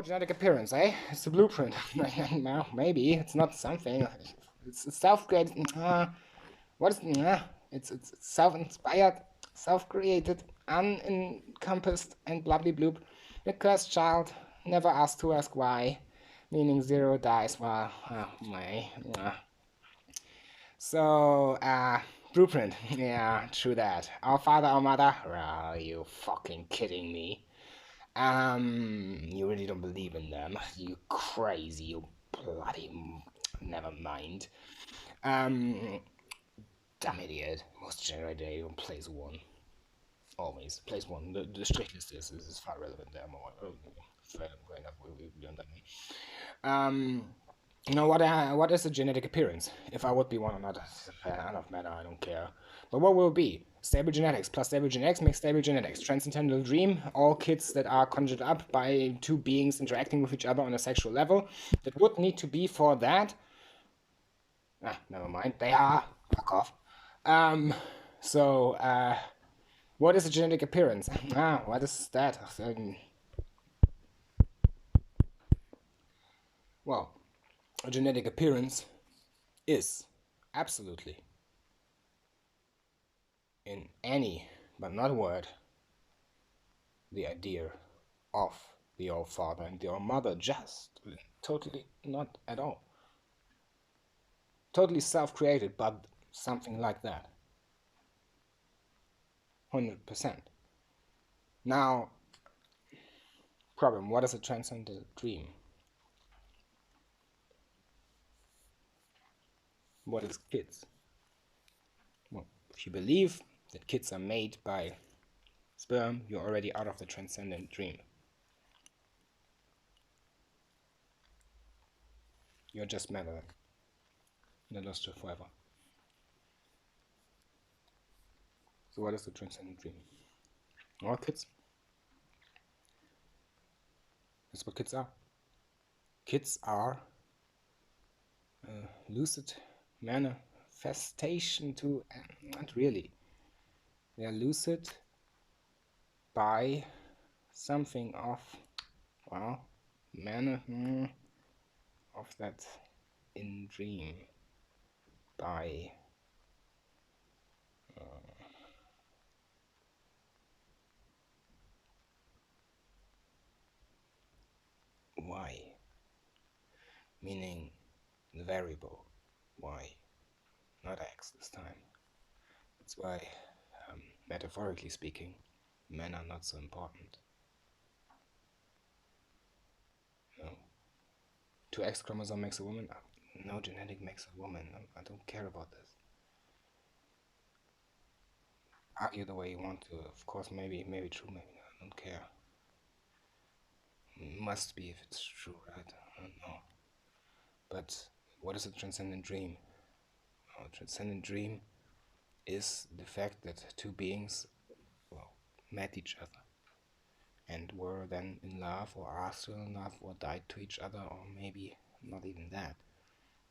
genetic appearance, eh? It's the blueprint. Well, maybe it's not something. It's self-created. What is? It's self-inspired, self-created, unencompassed, and blah blah bloop. The cursed child never asked to ask why, meaning zero dies. Well, oh my. So, blueprint. Yeah, true that. Our father, our mother. Are you fucking kidding me? You really don't believe in them. You crazy, you bloody. Never mind. Um, Dumb idiot. Most generator even plays one. Always plays one. The strictest is far relevant there. More. Fair enough. We learned that. What is the genetic appearance? If I would be one or not, enough matter, I don't care. But what will it be? Stable genetics plus stable genetics makes stable genetics. Transcendental dream, all kids that are conjured up by two beings interacting with each other on a sexual level. That would need to be for that. Never mind. They are. Fuck off. What is a genetic appearance? What is that? Well, a genetic appearance is absolutely in any but not word the idea of the old father and the old mother, just totally not at all. Totally self-created, but something like that. 100%. Now, problem, what is a transcendent dream? What is kids? Well, if you believe that kids are made by sperm, you're already out of the transcendent dream. You're just matter. You're lost to forever. So what is the transcendent dream? Well, kids. That's what kids are. Kids are lucid manifestation to, not really. They are lucid by something of, well, of that in dream by y, meaning the variable y, not x this time. That's why, metaphorically speaking, men are not so important. No. 2X chromosome makes a woman? No genetic makes a woman. I don't care about this. Argue the way you want to. Of course, maybe true, maybe not. I don't care. Must be if it's true, right? I don't know. But what is a transcendent dream? A transcendent dream is the fact that two beings, well, met each other and were then in love, or are still in love, or died to each other, or maybe not even that.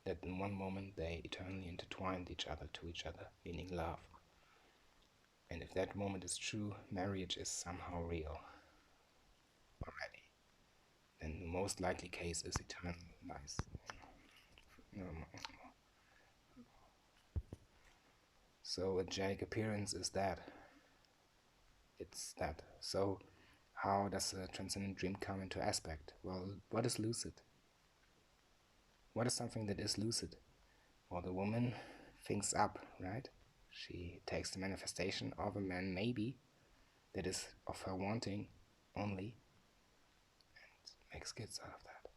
That in one moment they eternally intertwined each other to each other, meaning love. And if that moment is true, marriage is somehow real already. Then the most likely case is eternal life. So a genetic appearance is that. It's that. So how does a transcendent dream come into aspect? Well, what is lucid? What is something that is lucid? Well, the woman thinks up, right? She takes the manifestation of a man, maybe, that is of her wanting only, and makes kids out of that.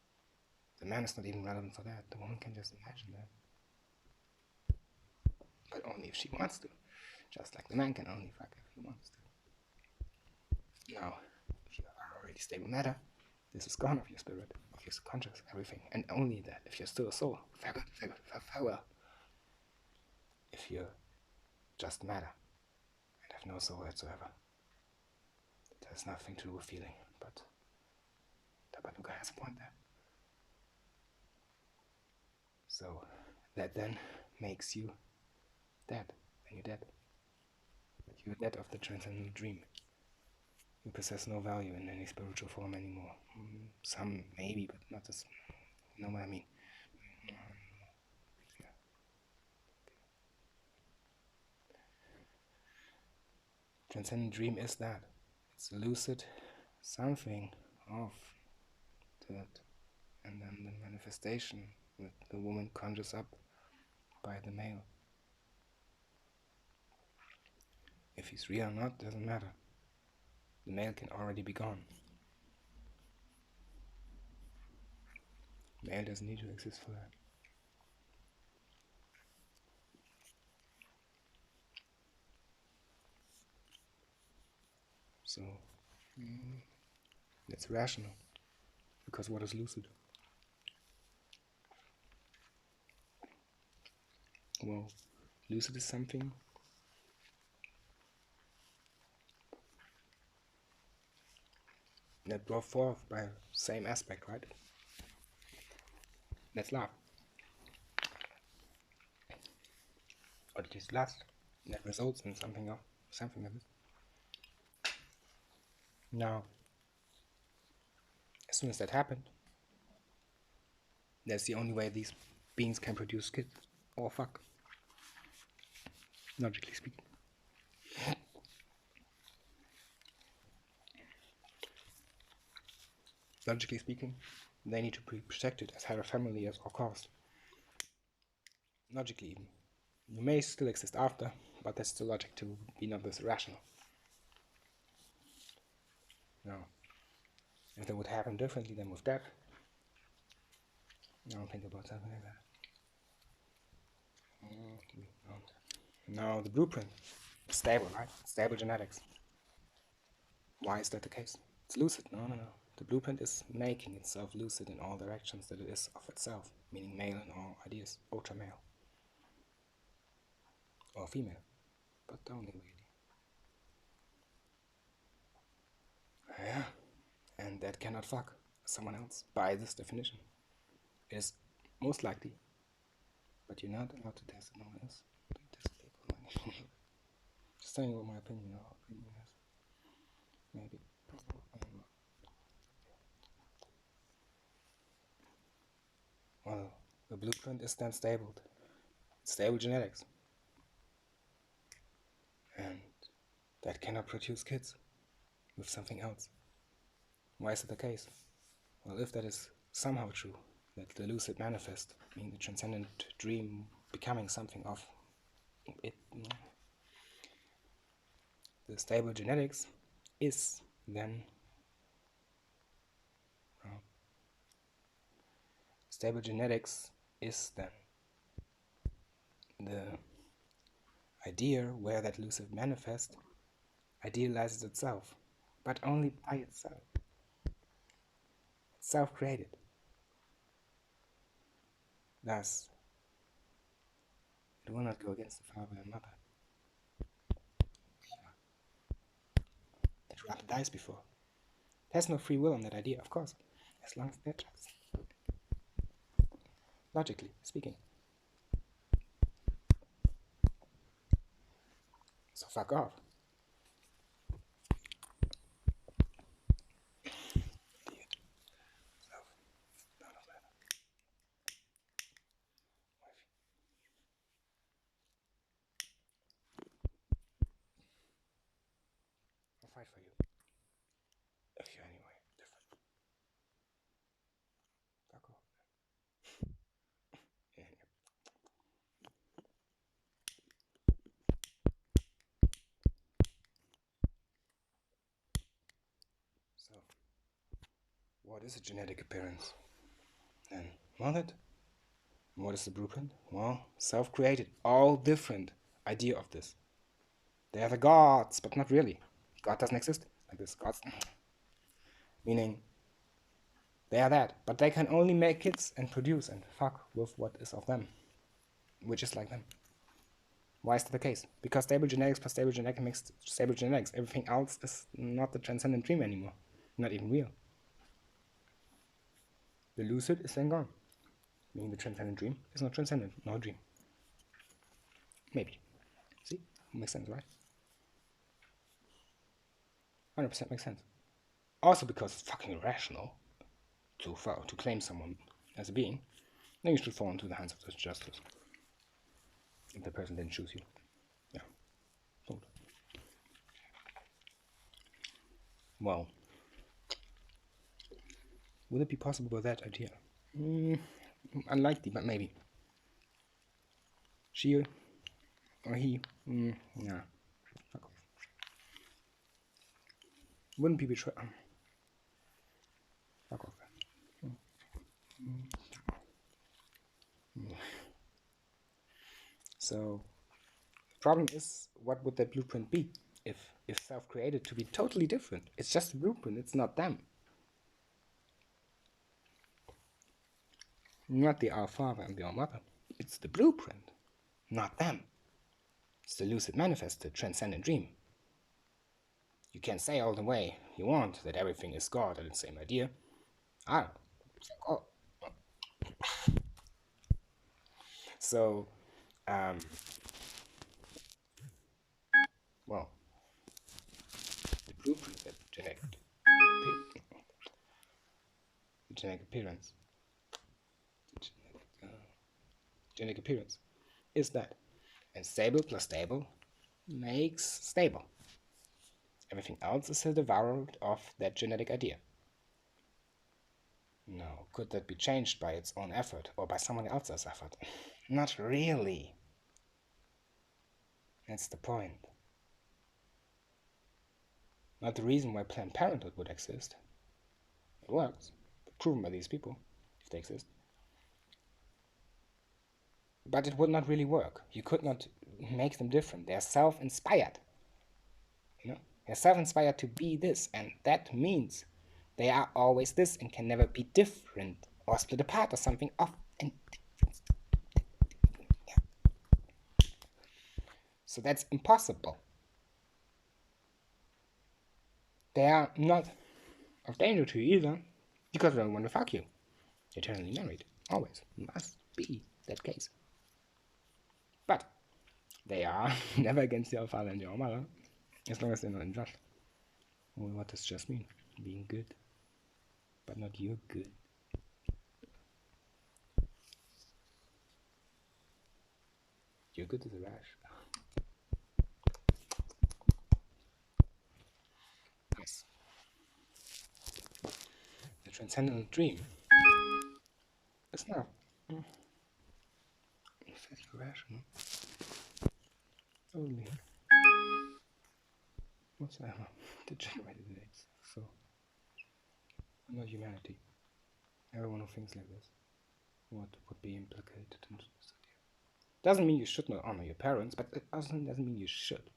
The man is not even relevant for that. The woman can just imagine that. But only if she wants to. Just like the man can only fuck if he wants to. Now, if you are already stable matter, this is gone of your spirit, of your subconscious, everything. And only that, if you're still a soul, farewell. If you're just matter and have no soul whatsoever, it has nothing to do with feeling, but Tabanuka has a point there. So that then makes you dead. Then you're dead. You're dead of the transcendent dream. You possess no value in any spiritual form anymore. Some maybe, but not this. You know what I mean? Yeah. Transcendent dream is that. It's a lucid something of that, and then the manifestation that the woman conjures up by the male. If he's real or not doesn't matter. The male can already be gone. Male doesn't need to exist for that. So that's rational. Because what is lucid? Well, lucid is something that brought forth by same aspect, right? That's love. Or it is lust. That results in something of something of it. Now, as soon as that happened, that's the only way these beings can produce kids. Or fuck. Logically speaking. Logically speaking, they need to be protected as head of family at all cost. Logically even. You may still exist after, but that's still logic to be not this irrational. Now, if that would happen differently than with death, I don't think about something like that. Now, the blueprint is stable, right? Stable genetics. Why is that the case? It's lucid. No. The blueprint is making itself lucid in all directions that it is of itself, meaning male in all ideas, ultra male. Or female, but only really. Yeah, and that cannot fuck someone else by this definition. It is most likely, but you're not allowed to test it. No one else. Don't test people. Just telling you what my opinion is. Maybe. Well, the blueprint is then stable. It's stable genetics. And that cannot produce kids with something else. Why is it the case? Well, if that is somehow true, that the lucid manifest, meaning the transcendent dream becoming something of it, the stable genetics is then stable genetics is then the idea where that lucid manifest idealizes itself, but only by itself. It's self-created. Thus, it will not go against the father and mother. It rather dies before. It has no free will on that idea, of course, as long as they're just. Logically speaking. So fuck off. Idiot. Self. None of that. Wife. I'll fight for you. If you're anyway different. Fuck off. Yeah. So, what is a genetic appearance? Then, what is the blueprint? Well, self-created, all different idea of this. They are the gods, but not really. God doesn't exist like this. Gods, meaning they are that, but they can only make kids and produce and fuck with what is of them, which is like them. Why is that the case? Because stable genetics plus stable genetics makes stable genetics. Everything else is not the transcendent dream anymore, not even real. The lucid is then gone, meaning the transcendent dream is not transcendent, nor dream. Maybe. See? Makes sense, right? 100% makes sense. Also because it's fucking irrational to claim someone as a being, then you should fall into the hands of the justice. If the person didn't choose you. Yeah. Don't. Well, would it be possible with that idea? Unlikely, but maybe. She or he, nah. Fuck off. Wouldn't be betrayed. Fuck off. So, the problem is, what would that blueprint be? If self-created to be totally different. It's just a blueprint, it's not them. Not the Our Father and the Our Mother. It's the blueprint, not them. It's the lucid manifest, the transcendent dream. You can say all the way you want that everything is God and the same idea. So, well, the blueprint, the genetic appearance, genetic appearance, is that, and stable plus stable makes stable. Everything else is a devourer of that genetic idea. No, could that be changed by its own effort or by someone else's effort? Not really. That's the point. Not the reason why Planned Parenthood would exist. It works, proven by these people, if they exist. But it would not really work. You could not make them different. They're self-inspired. You know? They're self-inspired to be this, and that means they are always this and can never be different or split apart or something off and different. Yeah. So that's impossible. They are not of danger to you either, because they don't want to fuck you. Eternally married. Always. Must be that case. But they are never against your father and your mother, as long as they're not unjust. Well, what does just mean? Being good, but not your good. Your good is a rash. Yes. The transcendent dream is not irrational. Only whatsoever degenerated it is. So, not humanity. Everyone who thinks like this, what would be implicated in this idea? Doesn't mean you should not honor your parents, but it doesn't mean you should.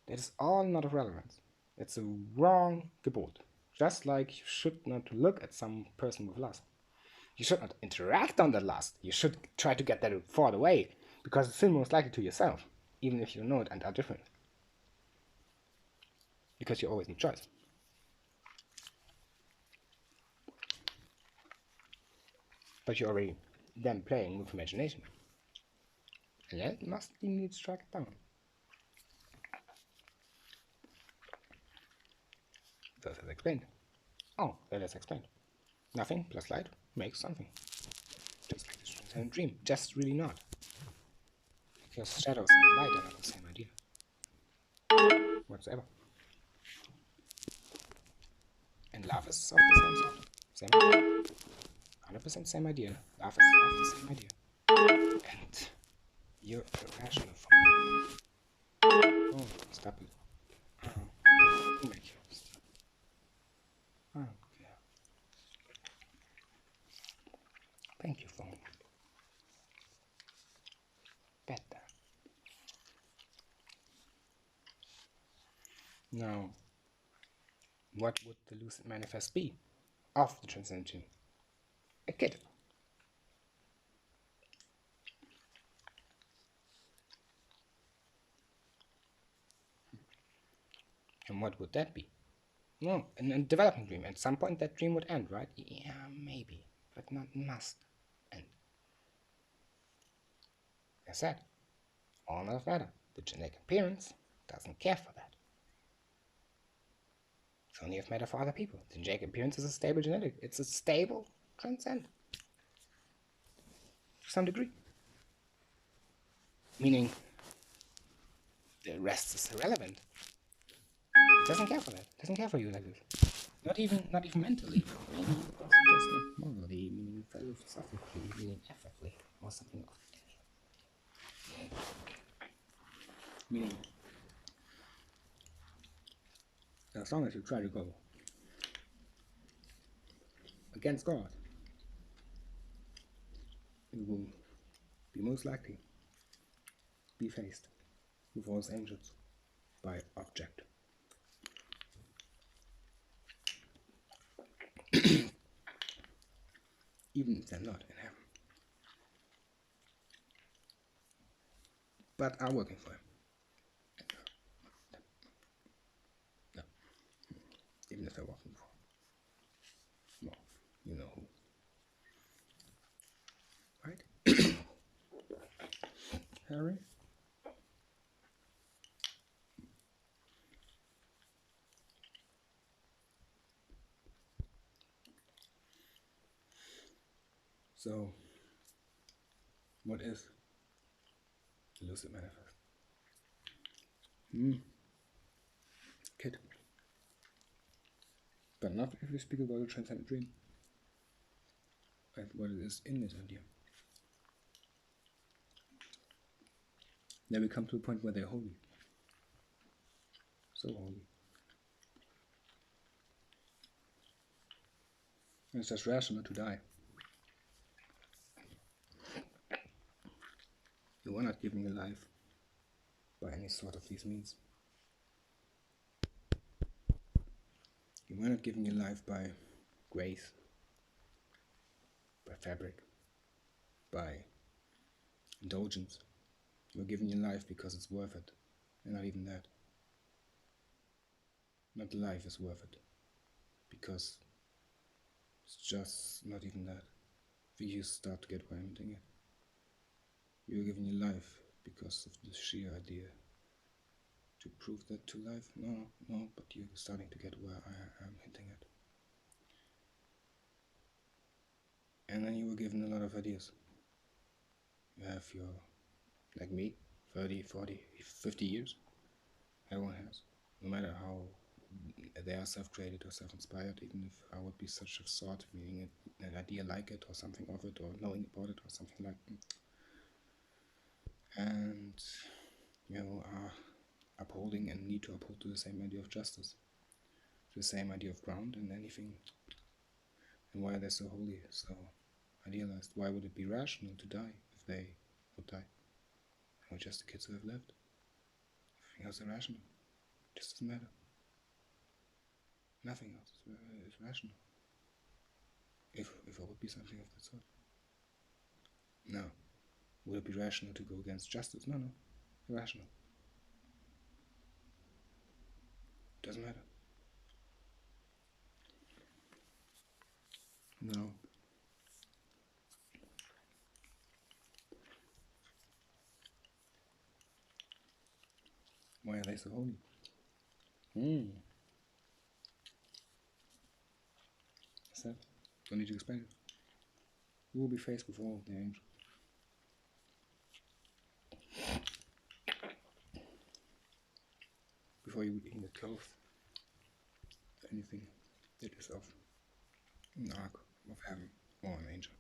That is all not of relevance. It's a wrong gebot. Just like you should not look at some person with lust. You should not interact on that lust. You should try to get that far away, because it's still most likely to yourself, even if you know it and are different. Because you always need choice. But you're already then playing with imagination. And that must be need to strike it down. Thus as explained. Oh, that is explained. Nothing plus light makes something. Just like this transcendent dream. Just really not. Because shadows and light are not the same idea. Whatsoever. And love is of the same sort. Same idea. 100% same idea. Love is of the same idea. And you're irrational for me. Oh, stop it. Oh, make you stop. I don't care. Thank you, phone. Better. Now, what would the lucid manifest be of the transcension? A kid. And what would that be? No, a developing dream. At some point that dream would end, right? Yeah, maybe. But not must end. As I said, all not matter. The genetic appearance doesn't care for that. It's only if matter for other people. The angelic appearance is a stable genetic. It's a stable transcendent. To some degree. Meaning, the rest is irrelevant. It doesn't care for that. It doesn't care for you like this. Not even mentally. Meaning, also just not morally, meaning philosophically, meaning ethically, or something of meaning, as long as you try to go against God, you will be most likely be faced with false angels by object. Even if they're not in heaven, but are working for him. No, even if they're working for him. No, you know who. Right? Harry? So, what is the lucid manifest? Kid. But not if we speak about a transcendent dream. And what it is in this idea. Then we come to a point where they're holy. So holy. And it's just rational to die. You are not giving a life by any sort of these means. You are not giving your life by grace, by fabric, by indulgence. You are giving your life because it's worth it, and not even that. Not the life is worth it, because it's just not even that. If you start to get why I'm doing it, you are giving your life because of the sheer idea to prove that to life. No, but you're starting to get where I am hinting at. And then you were given a lot of ideas. You have your, like me, 30, 40, 50 years. Everyone has. No matter how they are self-created or self-inspired, even if I would be such a sort, meaning an idea like it or something of it or knowing about it or something like it. And, are upholding and need to uphold to the same idea of justice, to the same idea of ground and anything. And why are they so holy, so idealized? Why would it be rational to die if they would die? Or just the kids who have lived? Everything else is irrational. It just doesn't matter. Nothing else is rational. If it would be something of that sort. No. Would it be rational to go against justice? No. Irrational. Doesn't matter. No. Why are they so holy? Is that? Don't need to explain it. You will be faced with all of the angels. Before you would even get close to anything that is of an ark of heaven or an angel.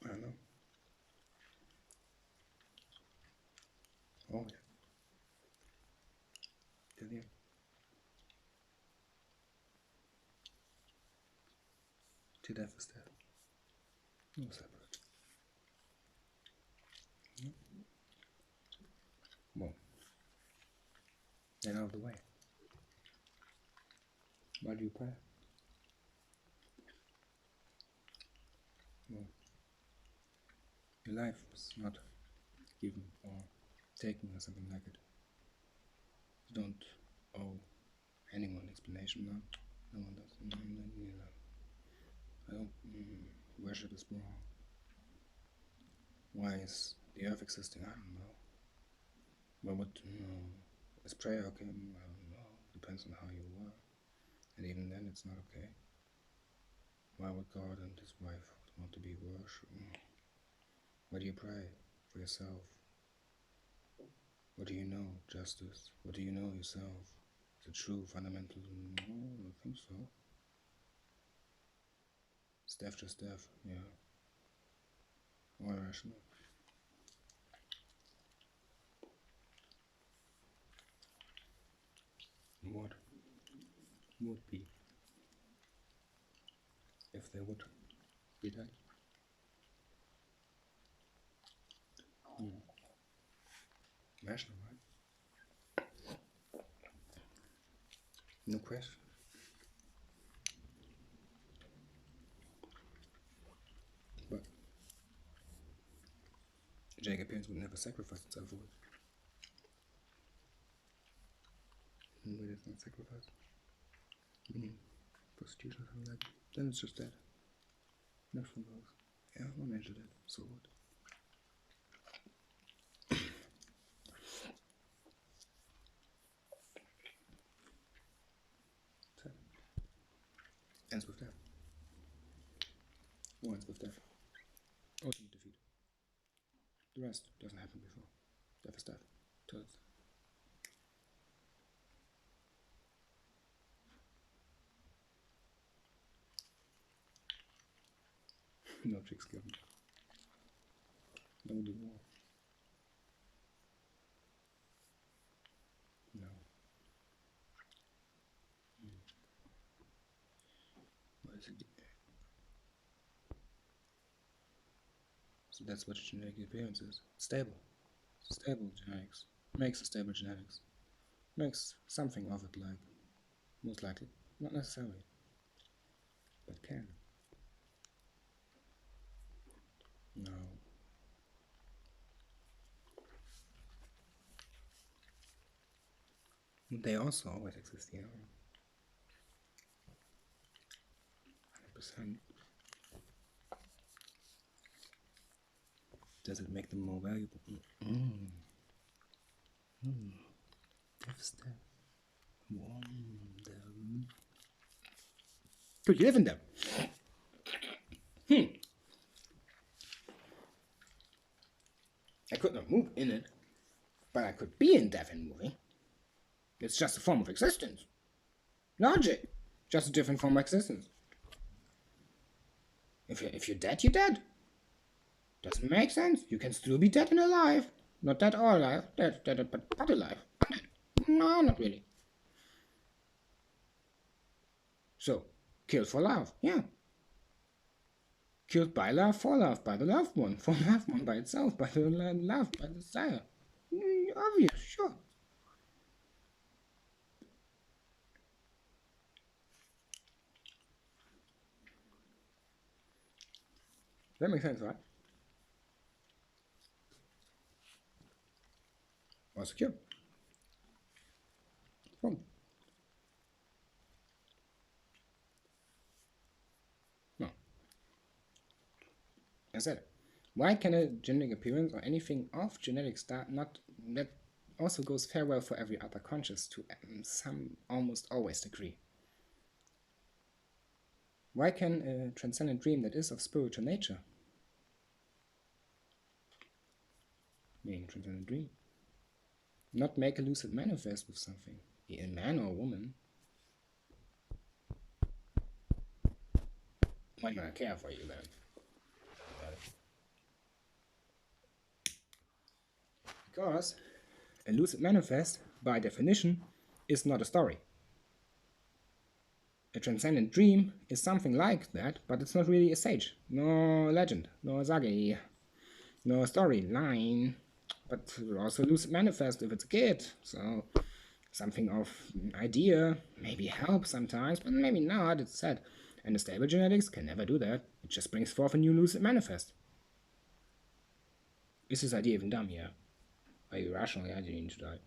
I don't know. Oh, yeah. Till the end. Till death is death. No separate. Well, then out of the way. Why do you pray? Well, your life was not given or taken or something like it. You don't owe anyone an explanation. No one does. No, I don't. Worship is wrong. Why is the earth existing? I don't know. Well, what? No. Is prayer okay? Well, no. Depends on how you are. And even then, it's not okay. Why would God and his wife want to be worshipped? What do you pray for yourself? What do you know? Justice. What do you know yourself? Is it true, fundamental? No, I don't think so. It's death, just death. Yeah. Or irrational. What would be if they would be dead? Rational, right? No question. But Jacob parents would never sacrifice himself for it. But it's not sacrifice. Prostitution or something like that. Then it's just that. Not from both. Yeah, I mentioned that. So what? So, ends with death. Or ends with death. Ultimate defeat. The rest doesn't happen before. Death is death. Till it's no tricks given. No war. No. What is it? So that's what genetic appearance is. Stable. Stable genetics. Makes a stable genetics. Makes something of it like. Most likely. Not necessarily. But can. No. They also always exist, yeah. 100%. Does it make them more valuable? Death's death. Could you live in them? I could not move in it, but I could be in death and moving. It's just a form of existence. Logic. Just a different form of existence. If you're dead, you're dead. Doesn't make sense. You can still be dead and alive. Not dead or alive. Dead, but alive. No, not really. So, killed for love. Yeah. Killed by love, for love, by the loved one. For the loved one by itself, by the love, by the desire. Obvious, sure. That makes sense, right? Or secure. Boom. No. I said it. Why can a genetic appearance or anything of genetic start not that also goes fair well for every other conscious to some almost always degree? Why can a transcendent dream that is of spiritual nature, meaning transcendent dream, not make a lucid manifest with something, be a man or a woman? Why do I care for you then? Because a lucid manifest, by definition, is not a story. A transcendent dream is something like that, but it's not really a sage, no legend, no sage, no storyline, but also lucid manifest if it's a kid, so something of idea, maybe help sometimes, but maybe not, it's sad. And the stable genetics can never do that, it just brings forth a new lucid manifest. Is this idea even dumb? Yeah. Are you rational? Yeah, you need to die.